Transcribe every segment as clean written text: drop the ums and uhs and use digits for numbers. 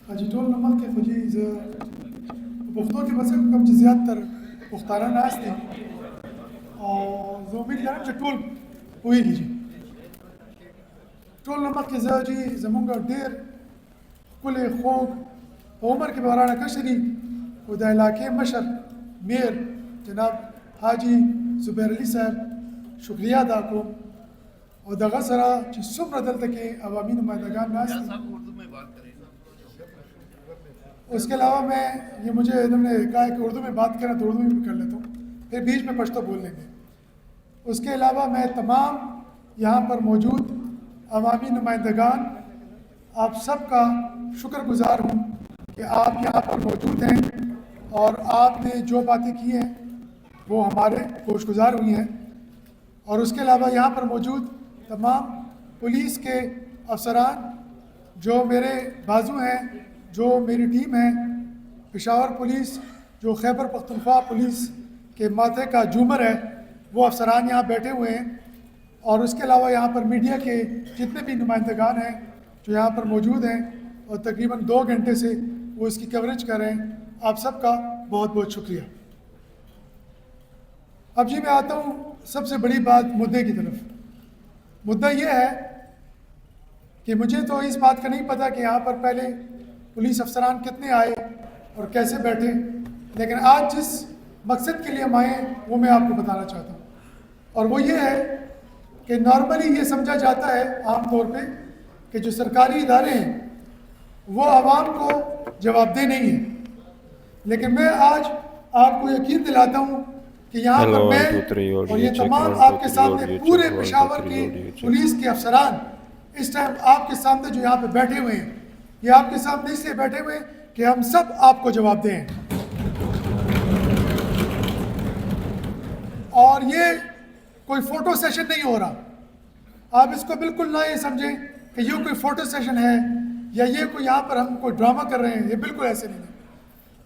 ټول نه مخکې خو چې زه په پښتو کې به څه کوم چې زیاتره پښتانه ناست دي او زه امید لرم چې ټول پوهېږي چې ټول نه مخکې زه چې زمونږ ډېر ښکلی خوږ په عمر کې به رانه کشر دي او د علاقې مشر میر جناب حاجي زبیر علي صاحب شکریہ ادا کوم اور دغه سره چې څومره دلته کې عوامي نمائندگان ناست دي. اس کے علاوہ میں یہ مجھے انہوں نے کہا کہ اردو میں بات کریں تو اردو میں بھی کر لیتا ہوں, پھر بیچ میں پشتو بول لیں گے. اس کے علاوہ میں تمام یہاں پر موجود عوامی نمائندگان آپ سب کا شکر گزار ہوں کہ آپ یہاں پر موجود ہیں اور آپ نے جو باتیں کی ہیں وہ ہمارے خوش گزار ہوئی ہیں. اور اس کے علاوہ یہاں پر موجود تمام پولیس کے افسران جو میرے بازو ہیں, جو میری ٹیم ہے, پشاور پولیس جو خیبر پختونخوا پولیس کے ماتھے کا جومر ہے, وہ افسران یہاں بیٹھے ہوئے ہیں. اور اس کے علاوہ یہاں پر میڈیا کے جتنے بھی نمائندگان ہیں جو یہاں پر موجود ہیں اور تقریباً 2 گھنٹے سے وہ اس کی کوریج کر رہے ہیں, آپ سب کا بہت بہت شکریہ. اب جی میں آتا ہوں سب سے بڑی بات مدعے کی طرف. مدعا یہ ہے کہ مجھے تو اس بات کا نہیں پتہ کہ یہاں پر پہلے پولیس افسران کتنے آئے اور کیسے بیٹھے, لیکن آج جس مقصد کے لیے ہم آئے ہیں وہ میں آپ کو بتانا چاہتا ہوں. اور وہ یہ ہے کہ نارملی یہ سمجھا جاتا ہے عام طور پہ کہ جو سرکاری ادارے ہیں وہ عوام کو جواب دہ نہیں ہیں, لیکن میں آج آپ کو یقین دلاتا ہوں کہ یہاں پر میں اور یہ تمام آپ کے سامنے پورے پشاور کے پولیس کے افسران اس ٹائم آپ کے سامنے جو یہاں پہ بیٹھے ہوئے ہیں, یہ آپ کے سامنے اس لیے بیٹھے ہوئے ہیں کہ ہم سب آپ کو جواب دیں. اور یہ کوئی فوٹو سیشن نہیں ہو رہا, آپ اس کو بالکل نہ یہ سمجھیں کہ یہ کوئی فوٹو سیشن ہے یا یہ کوئی یہاں پر ہم کوئی ڈرامہ کر رہے ہیں, یہ بالکل ایسے نہیں ہے.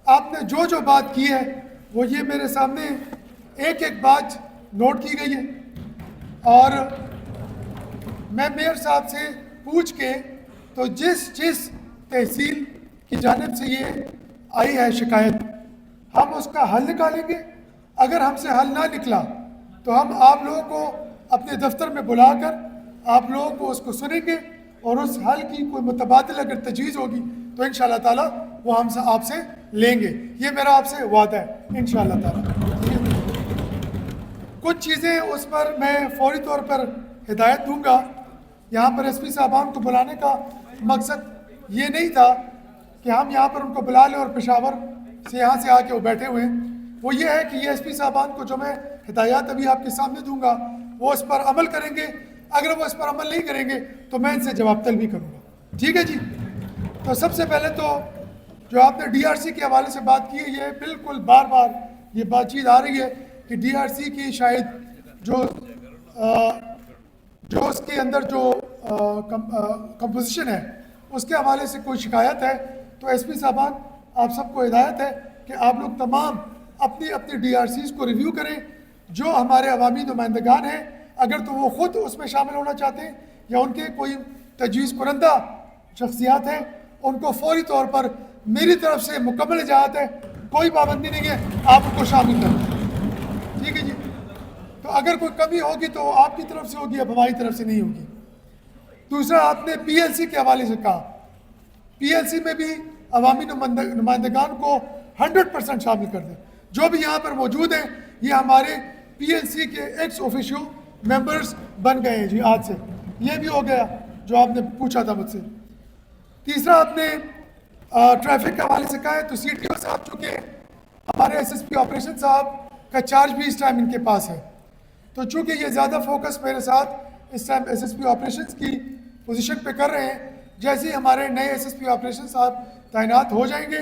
آپ نے جو بات کی ہے وہ یہ میرے سامنے ایک ایک بات نوٹ کی گئی ہے. اور میں میئر صاحب سے پوچھ کے تو جس تحصیل کی جانب سے یہ آئی ہے شکایت, ہم اس کا حل نکالیں گے. اگر ہم سے حل نہ نکلا تو ہم آپ لوگوں کو اپنے دفتر میں بلا کر آپ لوگوں کو اس کو سنیں گے اور اس حل کی کوئی متبادل اگر تجویز ہوگی تو انشاءاللہ تعالیٰ وہ ہم سے آپ سے لیں گے. یہ میرا آپ سے وعدہ ہے انشاءاللہ تعالیٰ. کچھ چیزیں اس پر میں فوری طور پر ہدایت دوں گا. یہاں پر ایس پی صاحبان کو بلانے کا مقصد یہ نہیں تھا کہ ہم یہاں پر ان کو بلا لیں اور پشاور سے یہاں سے آ کے وہ بیٹھے ہوئے ہیں. وہ یہ ہے کہ یہ ایس پی صاحبان کو جو میں ہدایات ابھی آپ کے سامنے دوں گا وہ اس پر عمل کریں گے. اگر وہ اس پر عمل نہیں کریں گے تو میں ان سے جواب طلبی کروں گا. ٹھیک ہے جی. تو سب سے پہلے تو جو آپ نے ڈی آر سی کے حوالے سے بات کی ہے, یہ بالکل بار بار یہ بات چیت آ رہی ہے کہ ڈی آر سی کی شاید جو اس کے اندر جو کمپوزیشن ہے اس کے حوالے سے کوئی شکایت ہے. تو ایس پی صاحبان آپ سب کو ہدایت ہے کہ آپ لوگ تمام اپنی ڈی آر سیز کو ریویو کریں. جو ہمارے عوامی نمائندگان ہیں اگر تو وہ خود اس میں شامل ہونا چاہتے ہیں یا ان کے کوئی تجویز کنندہ شخصیات ہیں, ان کو فوری طور پر میری طرف سے مکمل اجازت ہے, کوئی پابندی نہیں ہے, آپ ان کو شامل کریں. ٹھیک ہے جی. تو اگر کوئی کمی ہوگی تو آپ کی طرف سے ہوگی, اب ہماری طرف سے نہیں ہوگی. دوسرا آپ نے پی ایل سی کے حوالے سے کہا, پی ایل سی میں بھی عوامی نمائندگان کو 100% شامل کر دیں. جو بھی یہاں پر موجود ہیں یہ ہمارے پی ایل سی کے ایکس آفیشیو ممبرز بن گئے ہیں جی آج سے. یہ بھی ہو گیا جو آپ نے پوچھا تھا مجھ سے. تیسرا آپ نے ٹریفک کے حوالے سے کہا ہے, تو سی ٹی او صاحب چونکہ ہمارے ایس ایس پی آپریشن صاحب کا چارج بھی اس ٹائم ان کے پاس ہے, تو چونکہ یہ زیادہ فوکس میرے ساتھ اس time S S P operations کی پوزیشن پہ کر رہے ہیں, جیسے ہی ہمارے نئے ایس ایس پی آپریشن صاحب تعینات ہو جائیں گے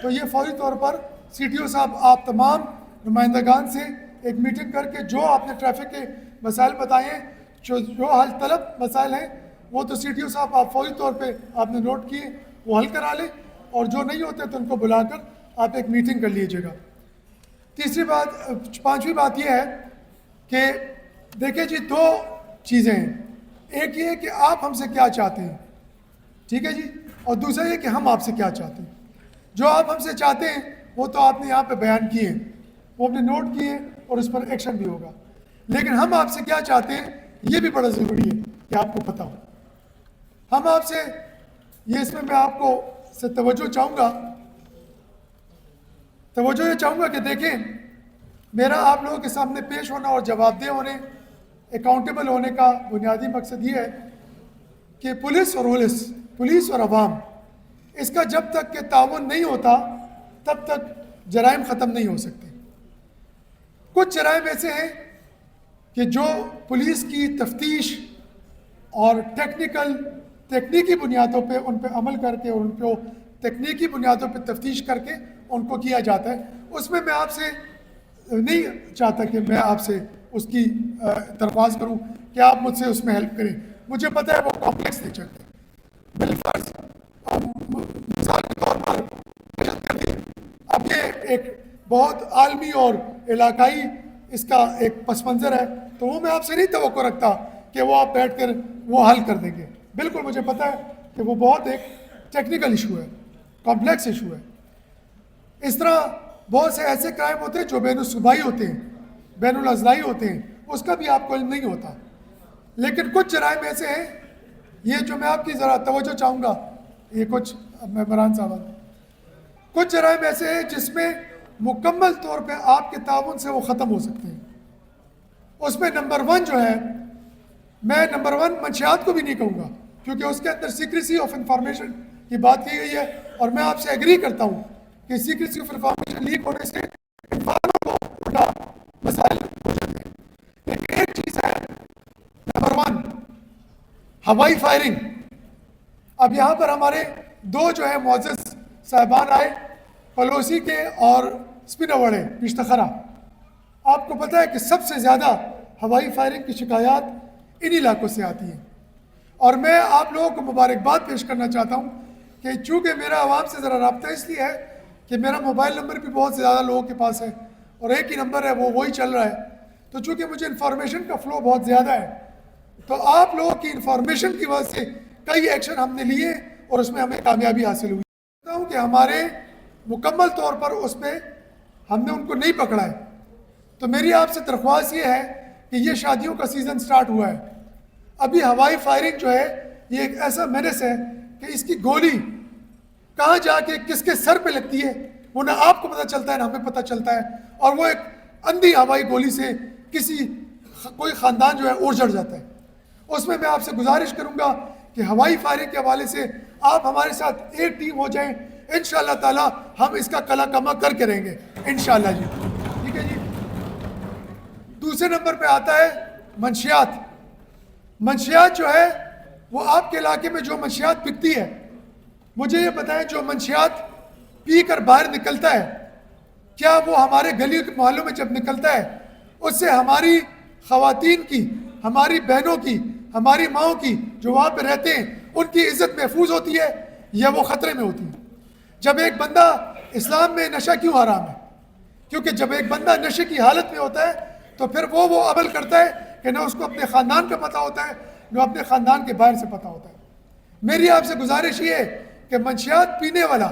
تو یہ فوری طور پر سی ٹی او صاحب آپ تمام نمائندگان سے ایک میٹنگ کر کے جو آپ نے ٹریفک کے مسائل بتائے ہیں, جو حل طلب مسائل ہیں وہ تو سی ٹی او صاحب آپ فوری طور پہ آپ نے نوٹ کیے وہ حل کرا لیں, اور جو نہیں ہوتے تو ان کو بلا کر آپ ایک میٹنگ کر لیجیے گا. پانچویں بات یہ ہے کہ دیکھیں جی 2 چیزیں ہیں. ایک یہ ہے کہ آپ ہم سے کیا چاہتے ہیں. ٹھیک ہے جی. اور دوسرا یہ کہ ہم آپ سے کیا چاہتے ہیں. جو آپ ہم سے چاہتے ہیں وہ تو آپ نے یہاں پہ بیان کیے ہیں, وہ اپنے نوٹ کیے اور اس پر ایکشن بھی ہوگا, لیکن ہم آپ سے کیا چاہتے ہیں یہ بھی بڑا ضروری ہے کہ آپ کو پتہ ہو. ہم آپ سے یہ اس میں آپ کو سے توجہ چاہوں گا کہ دیکھیں, میرا آپ لوگوں کے سامنے پیش ہونا اور جواب دہ ہونے, اکاؤنٹیبل ہونے کا بنیادی مقصد یہ ہے کہ پولیس اور عوام اس کا جب تک کہ تعاون نہیں ہوتا تب تک جرائم ختم نہیں ہو سکتے. کچھ جرائم ایسے ہیں کہ جو پولیس کی تفتیش اور تکنیکی بنیادوں پہ ان پہ عمل کر کے اور ان کو تکنیکی بنیادوں پہ تفتیش کر کے ان کو کیا جاتا ہے. اس میں آپ سے نہیں چاہتا کہ میں آپ سے اس کی درخواست کروں کہ آپ مجھ سے اس میں ہیلپ کریں. مجھے پتہ ہے وہ کمپلیکس نیچر ہے. بالفرض مثال کے طور پر اب یہ ایک بہت عالمی اور علاقائی اس کا ایک پس منظر ہے, تو وہ میں آپ سے نہیں توقع رکھتا کہ وہ آپ بیٹھ کر وہ حل کر دیں گے. بالکل مجھے پتہ ہے کہ وہ بہت ایک ٹیکنیکل ایشو ہے, کمپلیکس ایشو ہے. اس طرح بہت سے ایسے کرائم ہوتے ہیں جو بین الصوبائی ہوتے ہیں, بین الاضلاعی ہوتے ہیں, اس کا بھی آپ کو علم نہیں ہوتا. لیکن کچھ جرائم ایسے ہیں, یہ جو میں آپ کی ذرا توجہ چاہوں گا, یہ کچھ ممبران صاحب, کچھ جرائم ایسے ہیں جس میں مکمل طور پہ آپ کے تعاون سے وہ ختم ہو سکتے ہیں. اس میں نمبر 1 جو ہے, میں نمبر 1 منشیات کو بھی نہیں کہوں گا کیونکہ اس کے اندر سیکریسی آف انفارمیشن کی بات کی گئی ہے, اور میں آپ سے ایگری کرتا ہوں کہ سیکریسی آف انفارمیشن لیک ہونے سے انسانوں کو الٹا مسائل ہو جاتے ہیں. لیکن ایک چیز ہے, نمبر 1 ہوائی فائرنگ. اب یہاں پر ہمارے 2 جو ہے معزز صاحبان آئے, پلوسی کے اور سپینوڑے پشتخرا. آپ کو پتہ ہے کہ سب سے زیادہ ہوائی فائرنگ کی شکایات ان علاقوں سے آتی ہیں, اور میں آپ لوگوں کو مبارکباد پیش کرنا چاہتا ہوں کہ چونکہ میرا عوام سے ذرا رابطہ اس لیے ہے کہ میرا موبائل نمبر بھی بہت زیادہ لوگوں کے پاس ہے اور ایک ہی نمبر ہے, وہی چل رہا ہے. تو چونکہ مجھے انفارمیشن کا فلو بہت زیادہ ہے, تو آپ لوگوں کی انفارمیشن کی وجہ سے کئی ایکشن ہم نے لیے اور اس میں ہمیں کامیابی حاصل ہوئی. کہتا ہوں کہ ہمارے مکمل طور پر اس پہ ہم نے ان کو نہیں پکڑا ہے. تو میری آپ سے درخواست یہ ہے کہ یہ شادیوں کا سیزن سٹارٹ ہوا ہے. ابھی ہوائی فائرنگ جو ہے یہ ایک ایسا مینس ہے کہ اس کی گولی کہاں جا کے کس کے سر پہ لگتی ہے وہ نہ آپ کو پتہ چلتا ہے نہ ہمیں پتہ چلتا ہے, اور وہ ایک اندھی ہوائی گولی سے کوئی خاندان جو ہے اجڑ جاتا ہے. اس میں آپ سے گزارش کروں گا کہ ہوائی فائرنگ کے حوالے سے آپ ہمارے ساتھ ایک ٹیم ہو جائیں, انشاءاللہ تعالی ہم اس کا کلا کما کر کے رہیں گے انشاءاللہ جی. ٹھیک ہے جی. دوسرے نمبر پہ آتا ہے منشیات. منشیات جو ہے وہ آپ کے علاقے میں جو منشیات بکتی ہے, مجھے یہ بتائیں جو منشیات پی کر باہر نکلتا ہے, کیا وہ ہمارے گلی کے محلوں میں جب نکلتا ہے اس سے ہماری خواتین کی, ہماری بہنوں کی, ہماری ماؤں کی جو وہاں پہ رہتے ہیں ان کی عزت محفوظ ہوتی ہے یا وہ خطرے میں ہوتی ہے؟ جب ایک بندہ, اسلام میں نشہ کیوں حرام ہے؟ کیونکہ جب ایک بندہ نشے کی حالت میں ہوتا ہے تو پھر وہ عمل کرتا ہے کہ نہ اس کو اپنے خاندان کا پتہ ہوتا ہے نہ اپنے خاندان کے باہر سے پتہ ہوتا ہے. میری آپ سے گزارش یہ ہے کہ منشیات پینے والا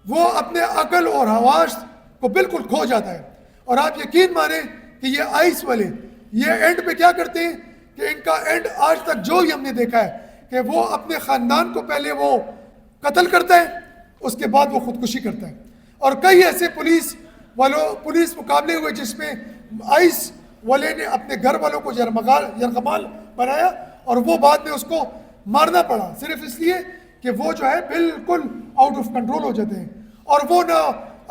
وہ اپنے عقل اور حواس کو بالکل کھو جاتا ہے. اور آپ یقین مانیں کہ یہ آئس والے یہ اینڈ پہ کیا کرتے ہیں کہ ان کا اینڈ آج تک جو ہی ہم نے دیکھا ہے کہ وہ اپنے خاندان کو پہلے وہ قتل کرتا ہے, اس کے بعد وہ خودکشی کرتا ہے. اور کئی ایسے پولیس مقابلے ہوئے جس میں آئس والے نے اپنے گھر والوں کو یرغمال بنایا اور وہ بعد میں اس کو مارنا پڑا صرف اس لیے کہ وہ جو ہے بالکل آؤٹ آف کنٹرول ہو جاتے ہیں, اور وہ نہ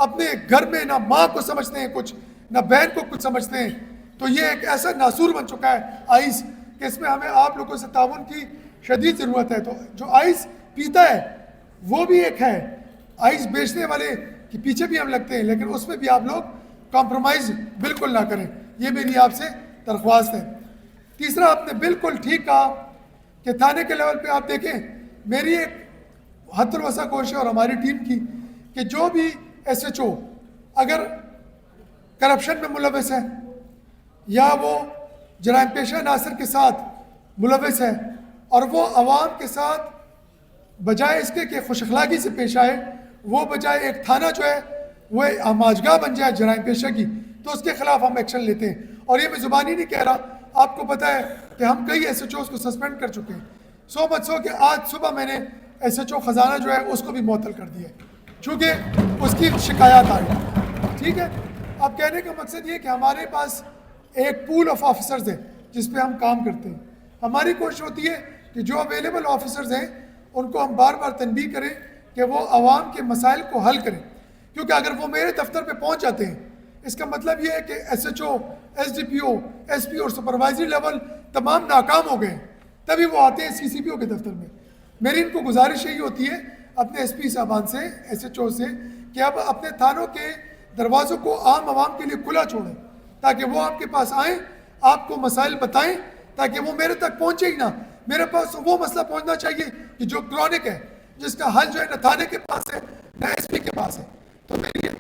اپنے گھر میں نہ ماں کو سمجھتے ہیں کچھ, نہ بہن کو کچھ سمجھتے ہیں. تو یہ ایک ایسا ناسور بن چکا ہے آئس کہ اس میں ہمیں آپ لوگوں سے تعاون کی شدید ضرورت ہے. تو جو آئس پیتا ہے وہ بھی ایک ہے, آئس بیچنے والے کے پیچھے بھی ہم لگتے ہیں, لیکن اس میں بھی آپ لوگ کمپرومائز بالکل نہ کریں, یہ میری آپ سے درخواست ہے. تیسرا, آپ نے بالکل ٹھیک کہا کہ تھانے کے لیول پہ آپ دیکھیں, میری ایک حد الوسع کوشش ہے اور ہماری ٹیم کی کہ جو بھی ایس ایچ او اگر کرپشن میں ملوث ہے یا وہ جرائم پیشہ عناصر کے ساتھ ملوث ہے اور وہ عوام کے ساتھ بجائے اس کے کہ خوش اخلاقی سے پیش آئے, وہ بجائے ایک تھانہ جو ہے وہ آماجگاہ بن جائے جرائم پیشہ کی, تو اس کے خلاف ہم ایکشن لیتے ہیں. اور یہ میں زبانی نہیں کہہ رہا, آپ کو پتہ ہے کہ ہم کئی ایس ایچ اوز کو سسپینڈ کر چکے ہیں, سو مچ سو کہ آج صبح میں نے ایس ایچ او خزانہ جو ہے اس کو بھی معطل کر دیا ہے چونکہ اس کی شکایات آئی. ٹھیک ہے, اب کہنے کا مقصد یہ کہ ہمارے پاس ایک پول آف آفیسرز ہے جس پہ ہم کام کرتے ہیں. ہماری کوشش ہوتی ہے کہ جو اویلیبل آفیسرز ہیں ان کو ہم بار بار تنبیہ کریں کہ وہ عوام کے مسائل کو حل کریں, کیونکہ اگر وہ میرے دفتر پہ پہنچ جاتے ہیں اس کا مطلب یہ ہے کہ S H O, S D P O, S P اور سپروائزری لیول تمام ناکام ہو گئے, تبھی وہ آتے ہیں سی سی پی او کے دفتر میں. میری ان کو گزارش یہی ہوتی ہے اپنے ایس پی صاحبان سے, ایس ایچ او سے, کہ اب اپنے تھانوں کے دروازوں کو عام عوام کے لیے کھلا چھوڑیں تاکہ وہ آپ کے پاس آئیں, آپ کو مسائل بتائیں, تاکہ وہ میرے تک پہنچے ہی نہ. میرے پاس وہ مسئلہ پہنچنا چاہیے کہ جو کرونک ہے, جس کا حل جو ہے نہ تھانے کے پاس ہے نہ ایس پی کے پاس ہے. تو میری یہ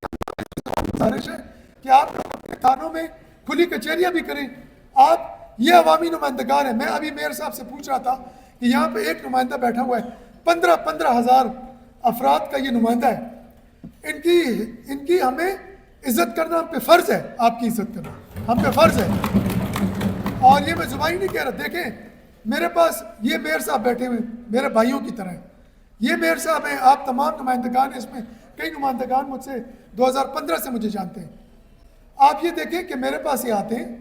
گزارش ہے کہ آپ لوگ اپنے تھانوں میں کھلی کچہریاں بھی کریں. آپ یہ عوامی نمائندگان ہیں. میں ابھی میئر صاحب سے پوچھ رہا تھا کہ یہاں پہ ایک نمائندہ بیٹھا ہوا ہے, 15,000 افراد کا یہ نمائندہ ہے. ان کی ہمیں عزت کرنا ہم پہ فرض ہے, آپ کی عزت کرنا ہم پہ فرض ہے. اور یہ میں زبانی نہیں کہہ رہا, دیکھیں میرے پاس یہ میئر صاحب بیٹھے ہوئے میرے بھائیوں کی طرح ہیں. یہ میئر صاحب ہیں, آپ تمام نمائندگان ہیں, اس میں کئی نمائندگان مجھ سے 2015 سے مجھے جانتے ہیں. آپ یہ دیکھیں کہ میرے پاس یہ آتے ہیں,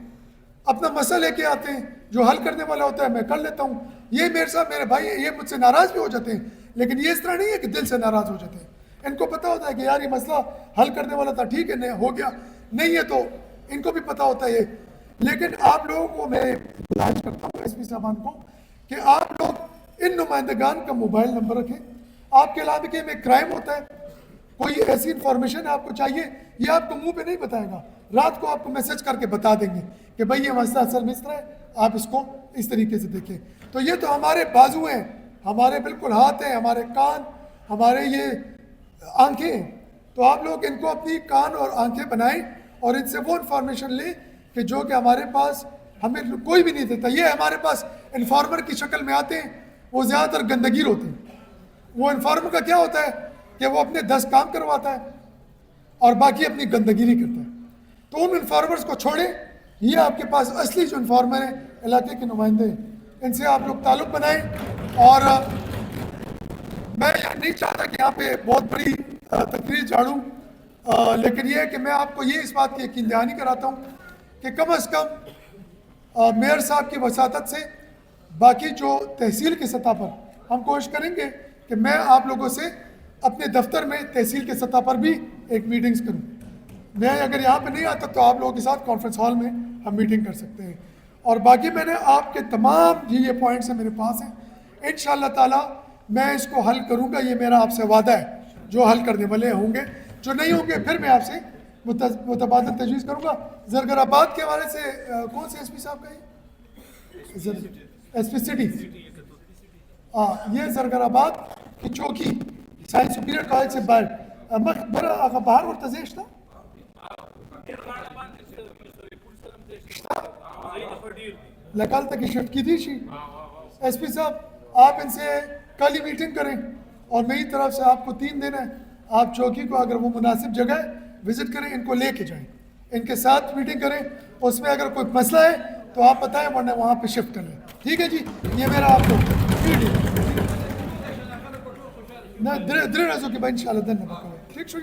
اپنا مسئلہ لے کے آتے ہیں, جو حل کرنے والا ہوتا ہے میں کر لیتا ہوں. یہ میئر صاحب میرے بھائی ہیں, یہ مجھ سے ناراض بھی ہو جاتے ہیں, لیکن یہ اس طرح نہیں ہے کہ دل سے ناراض ہو جاتے ہیں. ان کو پتہ ہوتا ہے کہ یار یہ مسئلہ حل کرنے والا تھا, ٹھیک ہے نہیں ہو گیا, نہیں ہے تو ان کو بھی پتہ ہوتا ہے یہ. لیکن آپ لوگوں کو میں گزارش کرتا ہوں ایس پی صاحبان کو کہ آپ لوگ ان نمائندگان کا موبائل نمبر رکھیں. آپ کے علاقے میں کرائم ہوتا ہے, کوئی ایسی انفارمیشن آپ کو چاہیے, یہ آپ کو منہ پہ نہیں بتائے گا, رات کو آپ کو میسج کر کے بتا دیں گے کہ بھائی یہ مسئلہ اصل میں اس طرح ہے, آپ اس کو اس طریقے سے دیکھیں. تو یہ تو ہمارے بازو ہیں, ہمارے بالکل ہاتھ ہیں, ہمارے کان, ہمارے یہ آنکھیں ہیں. تو آپ لوگ ان کو اپنی کان اور آنکھیں بنائیں اور ان سے وہ انفارمیشن لیں کہ جو کہ ہمارے پاس ہمیں کوئی بھی نہیں دیتا. یہ ہمارے پاس انفارمر کی شکل میں آتے ہیں, وہ زیادہ تر گندگیر ہوتے ہیں. وہ انفارمر کا کیا ہوتا ہے کہ وہ اپنے 10 کام کرواتا ہے اور باقی اپنی گندگیری کرتا ہے. تو ان انفارمرز کو چھوڑیں, یہ آپ کے پاس اصلی جو انفارمر ہیں علاقے کے نمائندے ہیں, ان سے آپ لوگ تعلق بنائیں. اور میں نہیں چاہتا کہ یہاں پہ بہت بڑی تقریر جھاڑوں, لیکن یہ ہے کہ میں آپ کو یہ اس بات کی یقین دہانی کراتا ہوں کہ کم از کم میئر صاحب کی وساطت سے باقی جو تحصیل کی سطح پر ہم کوشش کریں گے کہ میں آپ لوگوں سے اپنے دفتر میں تحصیل کے سطح پر بھی ایک میٹنگز کروں. میں اگر یہاں پہ نہیں آتا تو آپ لوگوں کے ساتھ کانفرنس ہال میں ہم میٹنگ کر سکتے ہیں. اور باقی میں نے آپ کے تمام یہ پوائنٹس ہیں میرے پاس ہیں, انشاءاللہ تعالی میں اس کو حل کروں گا. یہ میرا آپ سے وعدہ ہے. جو حل کرنے والے ہوں گے, جو نہیں ہوں گے پھر میں آپ سے متبادل تجویز کروں گا. زرگر آباد کے حوالے سے کون سے ایس پی صاحب کا ہے, ایس پی سٹی, یہ زرگر آباد کی چوکی سائنس سپیریئر کالج سے باہر اور تزیش تھا. لکال تک شفٹ کی تھی شی. ایس پی صاحب آپ ان سے کل ہی میٹنگ کریں اور میری طرف سے آپ کو 3 دن ہے, آپ چوکی کو اگر وہ مناسب جگہ ہے وزٹ کریں, ان کو لے کے جائیں, ان کے ساتھ میٹنگ کریں. اس میں اگر کوئی مسئلہ ہے تو آپ بتائیں, ورنہ وہاں پہ شفٹ کر لیں. ٹھیک ہے جی, یہ میرا آپ کو درے رازو کی بھائی انشاءاللہ دن نبکا ہے. ٹھیک شو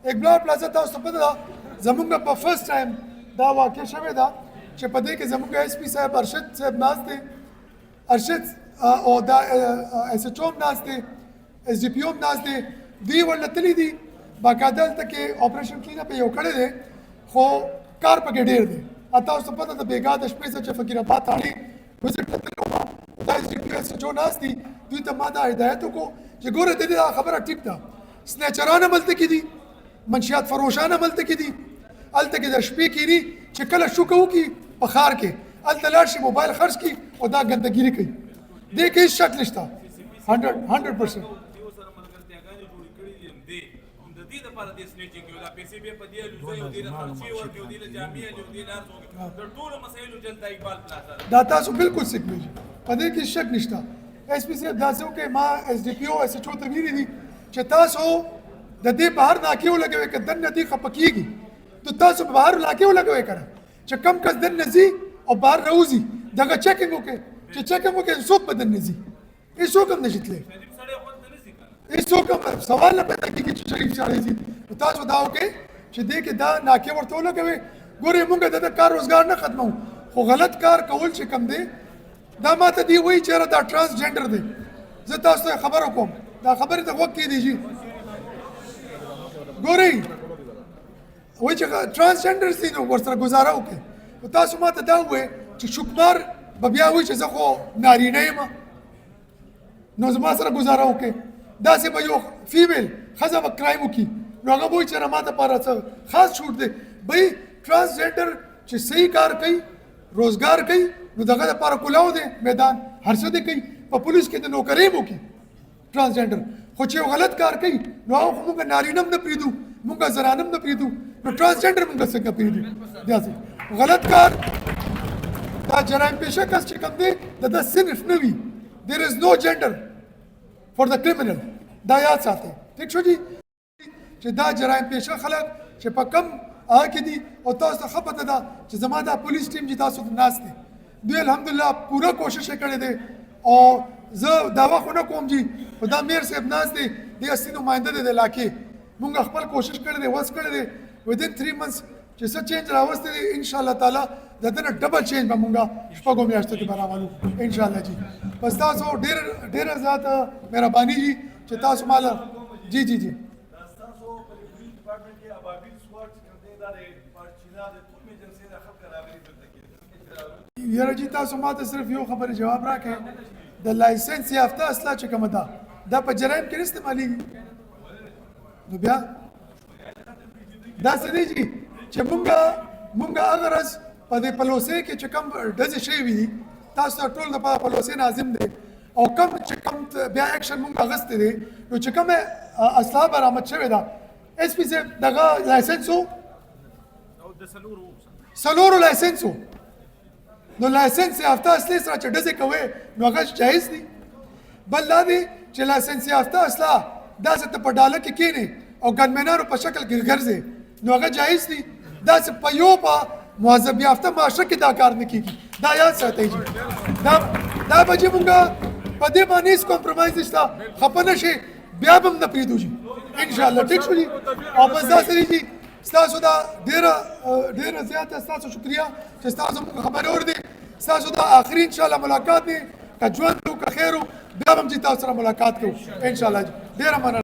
ایک بلار پلازا تھا, اس تو پتہ تھا زمونگا پا فرسٹ ٹائم دا واقع شوے دا چھ پدے کہ زمونگا ایس پی صاحب ارشد صاحب ناز تھے, ارشد اور دا ایس ایچ او ناز تھے, ایس ڈی پی او ناز تھے, دی ورلتلی دی باقاعدہ تک کہ آپریشن کلینا پہ یہ کھڑے دے خو کار پہ گیڈیر دے. اتا اس تو پتہ تھا بیگاد اشپے سے چھ فقیر آباد آڑی وزٹ کرتے ہوگا. دا S D P O S H O ناز تھی, دوی تا مادہ ہدایتوں کو جو گورے دے دا خبرہ ٹھیک تھا, سنیچران عملتے کی دی, منشیات فروشان عملتے کی دی, التے کے در شپی کی دی چکل شکو کی بخار کے التے لارشی موبائل خرچ کی اور دا گندگیری کی. دیکھ اس شک لشتا 100%. داتا سو بالکل سکھ لیجی پدے کی شک نشتا. ایس پی صاحب داسې وکړئ ما ایس ډي پي او ایس ایچ او ته ویلي دي چې تاسو د دې بهر ناکې ولګوئ که دننه دې خفه کېږي نو تاسو په بهر ناکې ولګوئ که نه چې کم کس دننه ځي او بهر راوځي دغه چیکینګ وکړئ چې چیکینګ وکړئ څوک به دننه ځي هېڅوک هم نشي تللی هېڅوک هم سوال نه پیدا کېږي چې شریف سړی ځي نو تاسو دا وکړئ چې دې کې دا ناکې ورته ولګوئ ګورئ موږ د ده کار روزګار نه ختموو خو غلط کار کول چې کم دی دا ما ته دی وایي چېرې دا ټرانسجنډر دی زه تاسو ته خبره کوم دا خبرې ته غوږ کېدی ګورئ وایي چې ټرانسجنډر دي نو ورسره ګزاره وکړئ خو تاسو ما ته دا ووایئ چې شکمار به بیا وایي چې زه خو نارینه یم نو زما سره ګزاره وکړئ داسې به یو فیمیل ښځه به کرایم وکړي نو هغه به وایي چې نه ما دپاره څه خاص چھوټ دی بھئی ټرانسجنډر چې صحیح کار کوي روزګار کوي نو دغه دپاره کلاو دی میدان هر څه دی کوي په پولیس کې د نوکرۍ هم وکړي ټرانسجنډر خو چې یو غلط کار کوي نو هغه خو موږ نارینه هم نه پرېږدو موږ زنانه هم نه پرېږدو نو ټرانسجنډر موږ څنګه پرېږدو داسې غلط کار دا جرایم پیشه کس چې کوم دی د ده صنف نه وي there is no gender for the criminal دا یاد ساتئ ٹھیک شو جی چې دا جرایم پیشه خلک چې په کم هغه کې دي او تاسو ته ښه پته ده چې زما دا پولیس ټیم چې تاسو ته ناست دی دوی الحمدلله پوره کوشش یې کړی دی او زه دعوه خو نه کوم جی خو دا میر صاحب ناست دی د اصلي نماینده دی د علاقې مونږ خپل کوشش کړی دی وس کړی دی ودین 3 months چې څه چینج راوستی دی انشاءالله تعالی د ده نه ډبل چینج به مونږ شپږو میاشتو کې به راولو انشاءالله جی بس تاسو ډېره زیاته مهرباني جی چې تاسو ماله جی جی جی یاره جی تاسو ما ته صرف یو خبرې جواب راکړئ د لایسنس یافته اسلحه چې کومه ده دا په جرایم کې نه استعمالېږي نو بیا داسې دی جي چې مونږ هغه ورځ په دې پلوسې کې چې کوم ډزې شوي دي تاسو ته ټول دپاره پلوسې ناظم دی او کوم چې کوم بیا اکشن مونږ اخیستی دی نو چې کومه اسلحه برآمد شوې ده ایس پي صاحب دغه لایسنس و څلورو لایسنس و نو لایسنس یافته اسلحې سره چې ډزې کوې نو هغه جایز دي بل دا دی چې لایسنس یافته اسلحه داسې ته په ډاله کې کښېنې او ګنمینانو په شکل کې ګرځې نو هغه جایز دي داسې په یو په مهذب یافته معاشره کې دا کار نه کېږي دا یاد ساتئ جي دا به جي مونږ په دې باندې هېڅ کمپرومایز نشته خفه نه شئ بیا به هم نه پرېږدو جي انشاءالله ټیک شو جي او بس داسې دی جي ستاسو دا ډېره زیاته ستاسو شکریه چې ستاسو موږ خبرې اورېدې ستاسو دا آخري انشاءالله ملاقات دی که ژوند و که خیر و بیا به هم چې تاسو سره ملاقات کوو انشاءالله جي ډېره مننه